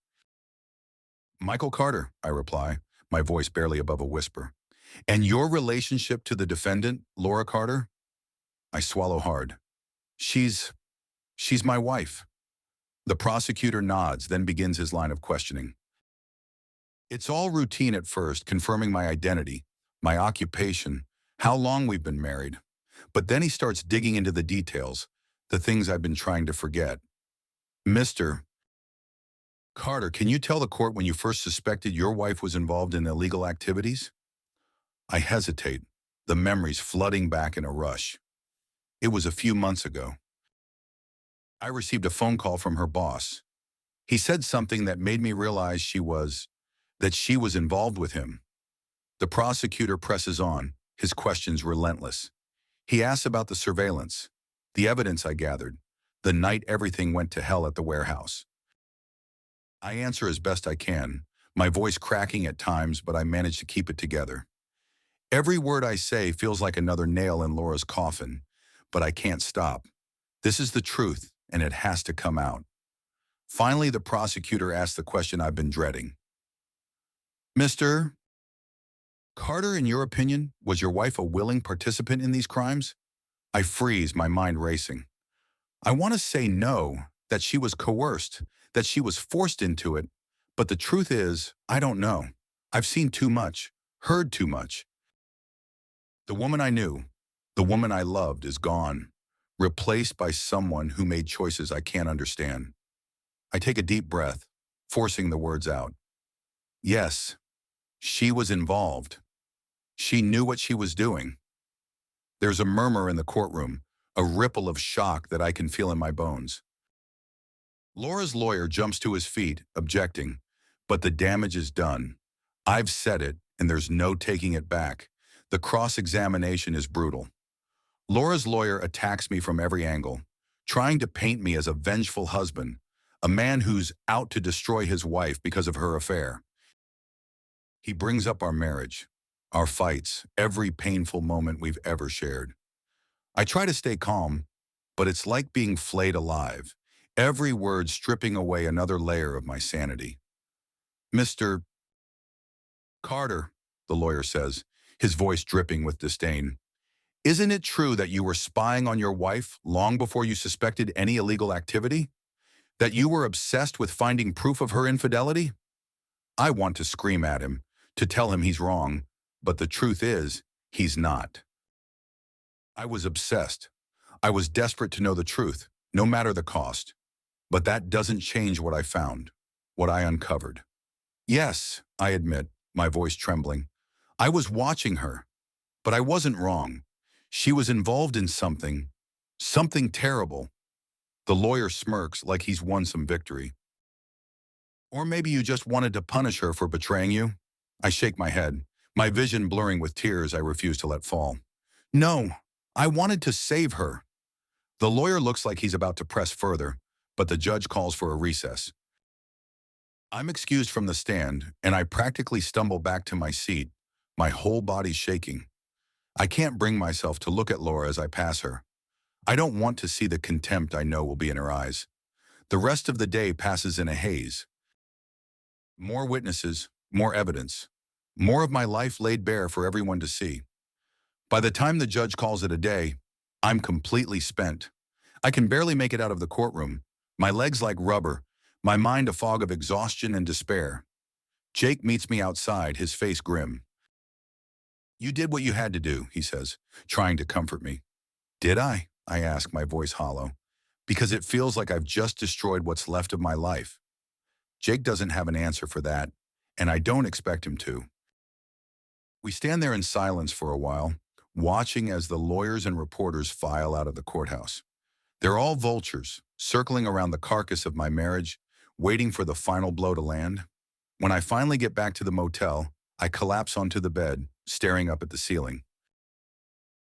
Michael Carter, I reply, my voice barely above a whisper. And your relationship to the defendant, Laura Carter? I swallow hard. She's my wife. The prosecutor nods, then begins his line of questioning. It's all routine at first, confirming my identity, my occupation, how long we've been married. But then he starts digging into the details, the things I've been trying to forget. Mr. Carter, can you tell the court when you first suspected your wife was involved in illegal activities? I hesitate, the memories flooding back in a rush. It was a few months ago. I received a phone call from her boss. He said something that made me realize that she was involved with him. The prosecutor presses on, his questions relentless. He asks about the surveillance, the evidence I gathered, the night everything went to hell at the warehouse. I answer as best I can, my voice cracking at times, but I manage to keep it together. Every word I say feels like another nail in Laura's coffin, but I can't stop. This is the truth, and it has to come out. Finally, the prosecutor asks the question I've been dreading. Mr. Carter, in your opinion, was your wife a willing participant in these crimes? I freeze, my mind racing. I want to say no, that she was coerced, that she was forced into it, but the truth is, I don't know. I've seen too much, heard too much. The woman I knew, the woman I loved is gone, replaced by someone who made choices I can't understand. I take a deep breath, forcing the words out. Yes, she was involved. She knew what she was doing. There's a murmur in the courtroom, a ripple of shock that I can feel in my bones. Laura's lawyer jumps to his feet, objecting, but the damage is done. I've said it, and there's no taking it back. The cross-examination is brutal. Laura's lawyer attacks me from every angle, trying to paint me as a vengeful husband, a man who's out to destroy his wife because of her affair. He brings up our marriage, our fights, every painful moment we've ever shared. I try to stay calm, but it's like being flayed alive, every word stripping away another layer of my sanity. Mr. Carter, the lawyer says, his voice dripping with disdain. Isn't it true that you were spying on your wife long before you suspected any illegal activity? That you were obsessed with finding proof of her infidelity? I want to scream at him, to tell him he's wrong, but the truth is, he's not. I was obsessed. I was desperate to know the truth, no matter the cost. But that doesn't change what I found, what I uncovered. Yes, I admit, my voice trembling. I was watching her, but I wasn't wrong. She was involved in something terrible. The lawyer smirks like he's won some victory. Or maybe you just wanted to punish her for betraying you? I shake my head, my vision blurring with tears I refuse to let fall. No, I wanted to save her. The lawyer looks like he's about to press further, but the judge calls for a recess. I'm excused from the stand, and I practically stumble back to my seat, my whole body shaking. I can't bring myself to look at Laura as I pass her. I don't want to see the contempt I know will be in her eyes. The rest of the day passes in a haze. More witnesses, more evidence, more of my life laid bare for everyone to see. By the time the judge calls it a day, I'm completely spent. I can barely make it out of the courtroom, my legs like rubber, my mind a fog of exhaustion and despair. Jake meets me outside, his face grim. You did what you had to do, he says, trying to comfort me. Did I? I ask, my voice hollow, because it feels like I've just destroyed what's left of my life. Jake doesn't have an answer for that, and I don't expect him to. We stand there in silence for a while, watching as the lawyers and reporters file out of the courthouse. They're all vultures, circling around the carcass of my marriage, waiting for the final blow to land. When I finally get back to the motel, I collapse onto the bed, staring up at the ceiling.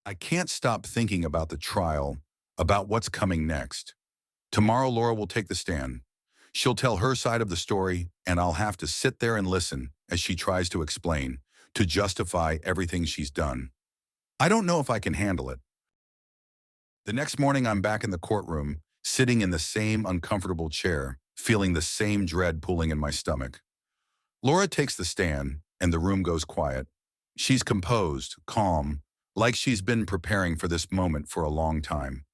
I can't stop thinking about the trial, about what's coming next. Tomorrow, Laura will take the stand. She'll tell her side of the story, and I'll have to sit there and listen as she tries to explain, to justify everything she's done. I don't know if I can handle it. The next morning, I'm back in the courtroom, sitting in the same uncomfortable chair, feeling the same dread pulling in my stomach. Laura takes the stand, and the room goes quiet. She's composed, calm, like she's been preparing for this moment for a long time.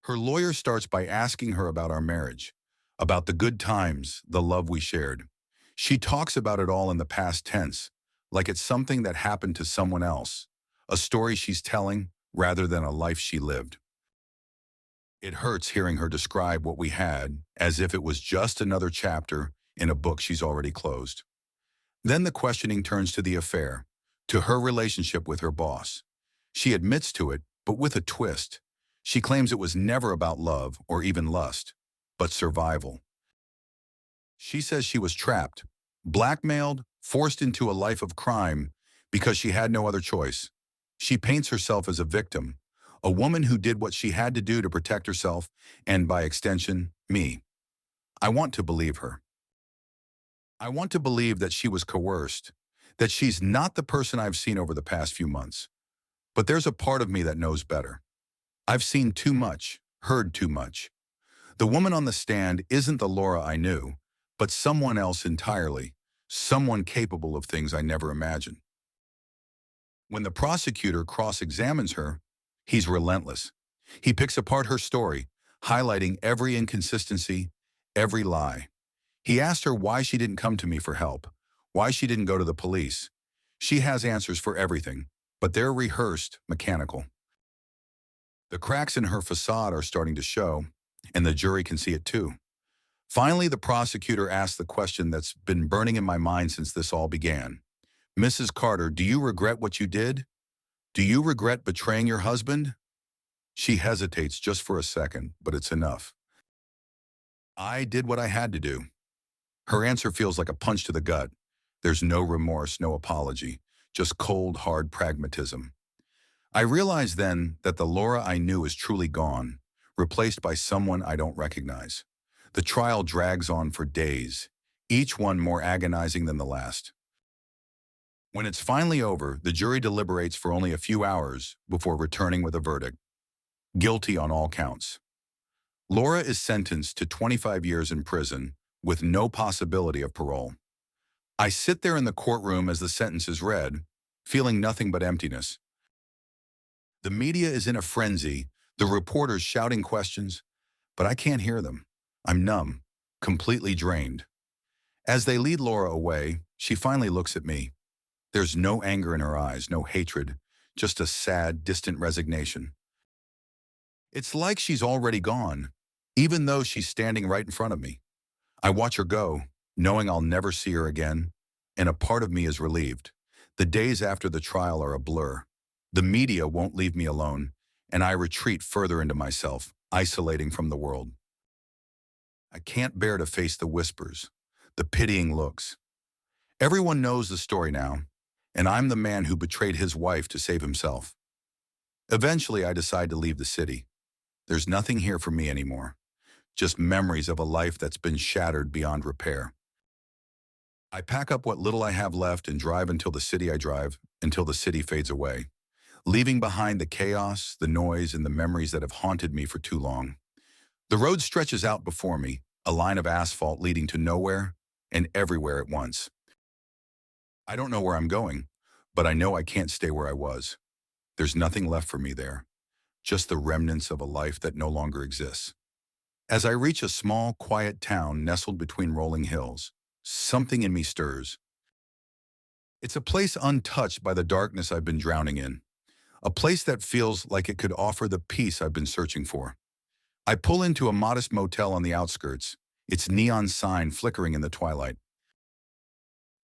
Her lawyer starts by asking her about our marriage, about the good times, the love we shared. She talks about it all in the past tense, like it's something that happened to someone else, a story she's telling rather than a life she lived. It hurts hearing her describe what we had as if it was just another chapter in a book she's already closed. Then the questioning turns to the affair, to her relationship with her boss. She admits to it, but with a twist. She claims it was never about love or even lust, but survival. She says she was trapped, blackmailed, forced into a life of crime because she had no other choice. She paints herself as a victim, a woman who did what she had to do to protect herself and, by extension, me. I want to believe her. I want to believe that she was coerced, that she's not the person I've seen over the past few months. But there's a part of me that knows better. I've seen too much, heard too much. The woman on the stand isn't the Laura I knew, but someone else entirely, someone capable of things I never imagined. When the prosecutor cross-examines her, he's relentless. He picks apart her story, highlighting every inconsistency, every lie. He asked her why she didn't come to me for help, why she didn't go to the police. She has answers for everything, but they're rehearsed, mechanical. The cracks in her facade are starting to show, and the jury can see it too. Finally, the prosecutor asks the question that's been burning in my mind since this all began. Mrs. Carter, do you regret what you did? Do you regret betraying your husband? She hesitates just for a second, but it's enough. I did what I had to do. Her answer feels like a punch to the gut. There's no remorse, no apology, just cold, hard pragmatism. I realize then that the Laura I knew is truly gone, replaced by someone I don't recognize. The trial drags on for days, each one more agonizing than the last. When it's finally over, the jury deliberates for only a few hours before returning with a verdict. Guilty on all counts. Laura is sentenced to 25 years in prison with no possibility of parole. I sit there in the courtroom as the sentence is read, feeling nothing but emptiness. The media is in a frenzy, the reporters shouting questions, but I can't hear them. I'm numb, completely drained. As they lead Laura away, she finally looks at me. There's no anger in her eyes, no hatred, just a sad, distant resignation. It's like she's already gone, even though she's standing right in front of me. I watch her go, knowing I'll never see her again, and a part of me is relieved. The days after the trial are a blur. The media won't leave me alone, and I retreat further into myself, isolating from the world. I can't bear to face the whispers, the pitying looks. Everyone knows the story now, and I'm the man who betrayed his wife to save himself. Eventually, I decide to leave the city. There's nothing here for me anymore, just memories of a life that's been shattered beyond repair. I pack up what little I have left and drive until the city fades away, leaving behind the chaos, the noise, and the memories that have haunted me for too long. The road stretches out before me, a line of asphalt leading to nowhere and everywhere at once. I don't know where I'm going, but I know I can't stay where I was. There's nothing left for me there, just the remnants of a life that no longer exists. As I reach a small, quiet town nestled between rolling hills, something in me stirs. It's a place untouched by the darkness I've been drowning in, a place that feels like it could offer the peace I've been searching for. I pull into a modest motel on the outskirts, its neon sign flickering in the twilight.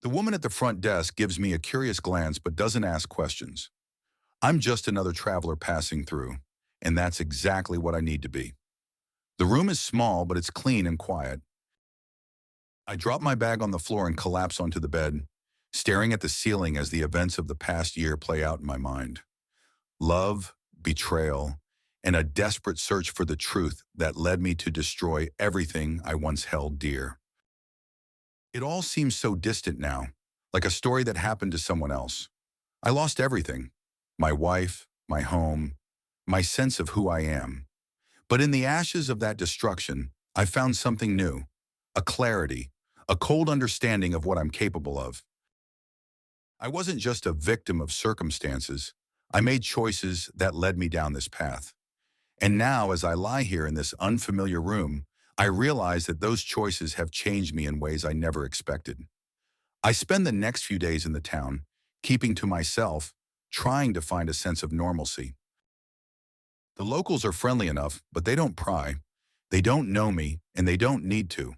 The woman at the front desk gives me a curious glance but doesn't ask questions. I'm just another traveler passing through, and that's exactly what I need to be. The room is small, but it's clean and quiet. I drop my bag on the floor and collapse onto the bed, staring at the ceiling as the events of the past year play out in my mind. Love, betrayal, and a desperate search for the truth that led me to destroy everything I once held dear. It all seems so distant now, like a story that happened to someone else. I lost everything: my wife, my home, my sense of who I am. But in the ashes of that destruction, I found something new, a clarity, a cold understanding of what I'm capable of. I wasn't just a victim of circumstances. I made choices that led me down this path. And now, as I lie here in this unfamiliar room, I realize that those choices have changed me in ways I never expected. I spend the next few days in the town, keeping to myself, trying to find a sense of normalcy. The locals are friendly enough, but they don't pry. They don't know me, and they don't need to.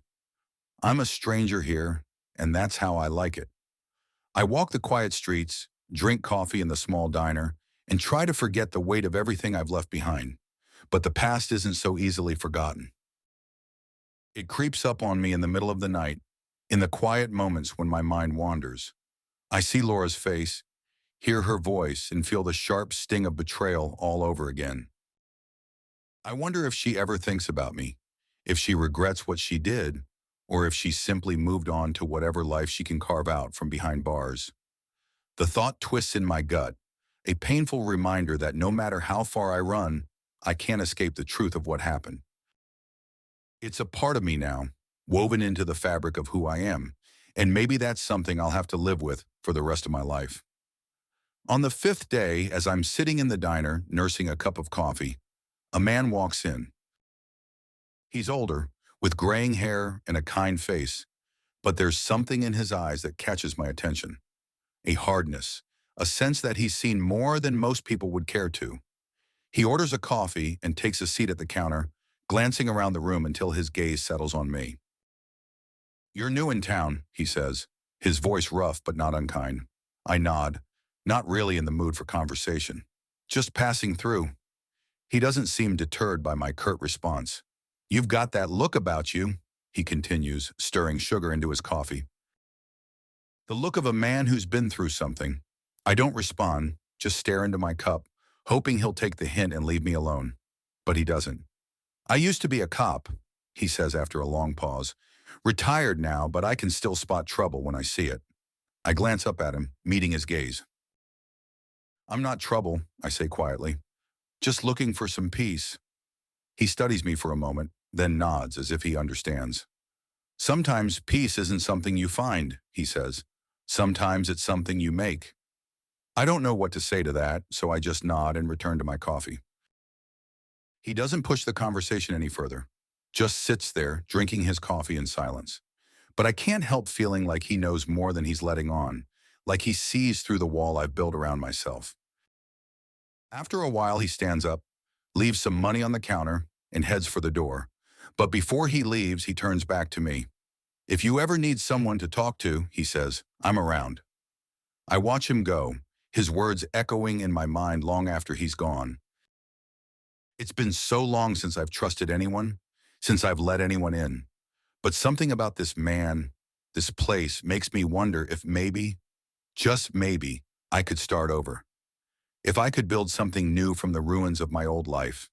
I'm a stranger here, and that's how I like it. I walk the quiet streets, drink coffee in the small diner, and try to forget the weight of everything I've left behind. But the past isn't so easily forgotten. It creeps up on me in the middle of the night, in the quiet moments when my mind wanders. I see Laura's face, hear her voice, and feel the sharp sting of betrayal all over again. I wonder if she ever thinks about me, if she regrets what she did, or if she simply moved on to whatever life she can carve out from behind bars. The thought twists in my gut, a painful reminder that no matter how far I run, I can't escape the truth of what happened. It's a part of me now, woven into the fabric of who I am, and maybe that's something I'll have to live with for the rest of my life. On the fifth day, as I'm sitting in the diner, nursing a cup of coffee, a man walks in. He's older, with graying hair and a kind face, but there's something in his eyes that catches my attention. A hardness, a sense that he's seen more than most people would care to. He orders a coffee and takes a seat at the counter, glancing around the room until his gaze settles on me. "You're new in town," he says, his voice rough but not unkind. I nod, not really in the mood for conversation. Just passing through. He doesn't seem deterred by my curt response. "You've got that look about you," he continues, stirring sugar into his coffee. The look of a man who's been through something. I don't respond, just stare into my cup, hoping he'll take the hint and leave me alone. But he doesn't. "I used to be a cop," he says after a long pause. "Retired now, but I can still spot trouble when I see it." I glance up at him, meeting his gaze. "I'm not trouble," I say quietly. "Just looking for some peace." He studies me for a moment, then nods as if he understands. "Sometimes peace isn't something you find," he says. "Sometimes it's something you make." I don't know what to say to that, so I just nod and return to my coffee. He doesn't push the conversation any further, just sits there, drinking his coffee in silence. But I can't help feeling like he knows more than he's letting on, like he sees through the wall I've built around myself. After a while, he stands up, leaves some money on the counter, and heads for the door. But before he leaves, he turns back to me. "If you ever need someone to talk to," he says, "I'm around." I watch him go, his words echoing in my mind long after he's gone. It's been so long since I've trusted anyone, since I've let anyone in. But something about this man, this place, makes me wonder if maybe, just maybe, I could start over. If I could build something new from the ruins of my old life.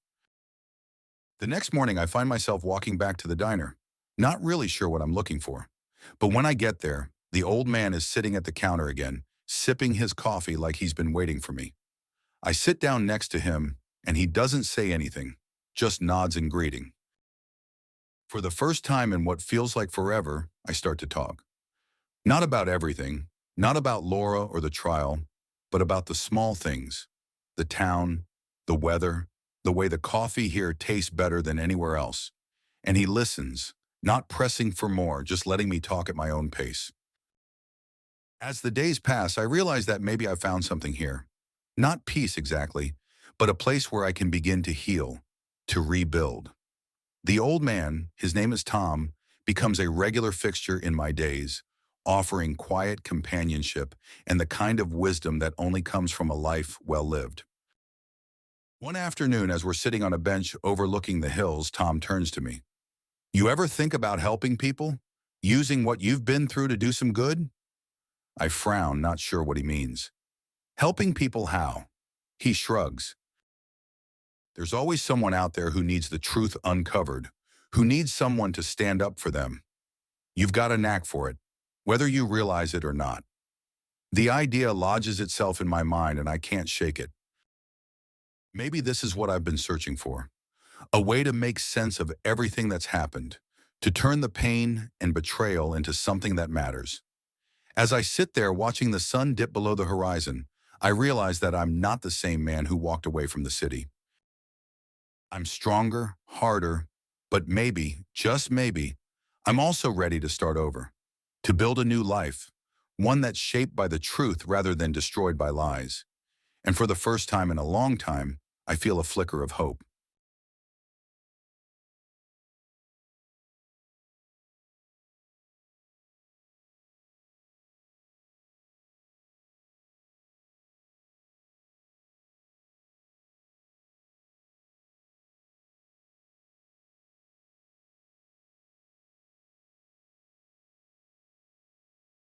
The next morning, I find myself walking back to the diner, not really sure what I'm looking for. But when I get there, the old man is sitting at the counter again, sipping his coffee like he's been waiting for me. I sit down next to him, and he doesn't say anything, just nods in greeting. For the first time in what feels like forever, I start to talk. Not about everything, not about Laura or the trial, but about the small things. The town, the weather, the way the coffee here tastes better than anywhere else. And he listens, not pressing for more, just letting me talk at my own pace. As the days pass, I realize that maybe I found something here. Not peace exactly, but a place where I can begin to heal, to rebuild. The old man, his name is Tom, becomes a regular fixture in my days, offering quiet companionship and the kind of wisdom that only comes from a life well lived. One afternoon, as we're sitting on a bench overlooking the hills, Tom turns to me. You ever think about helping people? Using what you've been through to do some good? I frown, not sure what he means. Helping people how? He shrugs. There's always someone out there who needs the truth uncovered, who needs someone to stand up for them. You've got a knack for it, whether you realize it or not. The idea lodges itself in my mind and I can't shake it. Maybe this is what I've been searching for. A way to make sense of everything that's happened, to turn the pain and betrayal into something that matters. As I sit there watching the sun dip below the horizon, I realize that I'm not the same man who walked away from the city. I'm stronger, harder, but maybe, just maybe, I'm also ready to start over, to build a new life, one that's shaped by the truth rather than destroyed by lies. And for the first time in a long time, I feel a flicker of hope.